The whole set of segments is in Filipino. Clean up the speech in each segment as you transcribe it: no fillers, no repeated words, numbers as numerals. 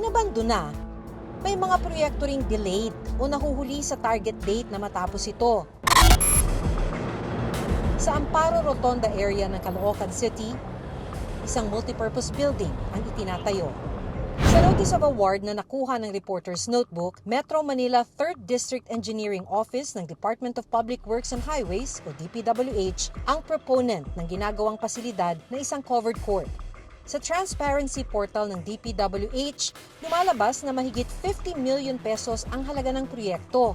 inabandona. May mga proyekto ring delayed o nahuhuli sa target date na matapos ito. Sa Amparo Rotonda area ng Caloocan City, isang multipurpose building ang itinatayo. Sa Notice of Award na nakuha ng Reporter's Notebook, Metro Manila 3rd District Engineering Office ng Department of Public Works and Highways o DPWH ang proponent ng ginagawang pasilidad na isang covered court. Sa transparency portal ng DPWH, lumalabas na mahigit 50 million pesos ang halaga ng proyekto.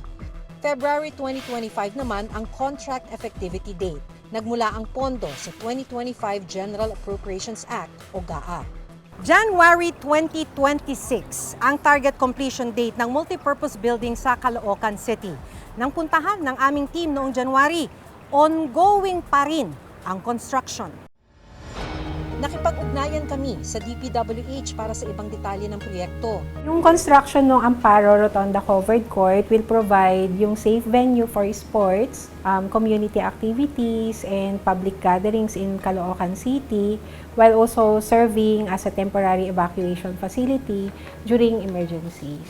February 2025 naman ang contract effectivity date. Nagmula ang pondo sa 2025 General Appropriations Act o GAA. January 2026 ang target completion date ng multipurpose building sa Caloocan City. Nang puntahan ng aming team noong January, ongoing pa rin ang construction. Nakipag-ugnayan kami sa DPWH para sa ibang detalye ng proyekto. Yung construction ng Amparo Rotonda Covered Court will provide yung safe venue for sports, community activities, and public gatherings in Caloocan City, while also serving as a temporary evacuation facility during emergencies.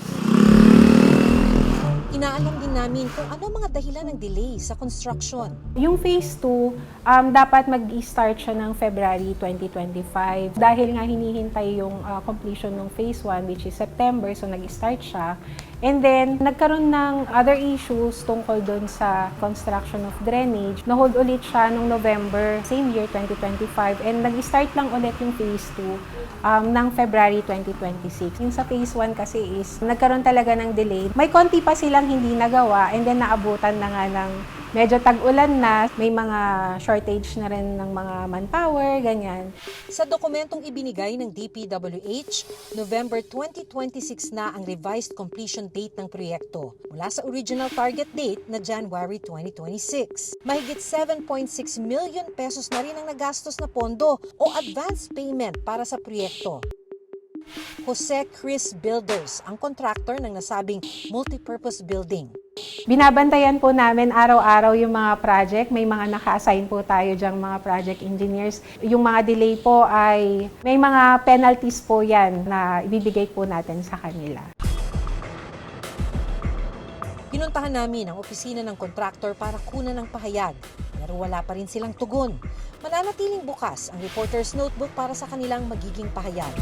Inaalam din namin kung ano mga dahilan ng delay sa construction. Yung phase 2, dapat mag-start siya ng February 2025. Dahil nga hinihintay yung completion ng phase 1, which is September, so nag-start siya. And then, nagkaroon ng other issues tungkol doon sa construction of drainage. Na-hold ulit siya noong November, same year, 2025. And nag-start lang ulit yung phase 2 ng February 2026. Yung sa phase 1 kasi is, nagkaroon talaga ng delay. May konti pa silang hindi nagawa and then naabutan na nga ng medyo tag-ulan na. May mga shortage na rin ng mga manpower, ganyan. Sa dokumentong ibinigay ng DPWH, November 2026 na ang revised completion date ng proyekto mula sa original target date na January 2026. Mahigit 7.6 million pesos na rin ang nagastos na pondo o advance payment para sa proyekto. Jose Chris Builders ang contractor ng nasabing multipurpose building. Binabantayan po namin araw-araw yung mga project. May mga naka-assign po tayo dyang mga project engineers. Yung mga delay po ay may mga penalties po yan na ibibigay po natin sa kanila. Pinuntahan namin ang opisina ng contractor para kunan ng pahayag, pero wala pa rin silang tugon. Mananatiling bukas ang Reporter's Notebook para sa kanilang magiging pahayag.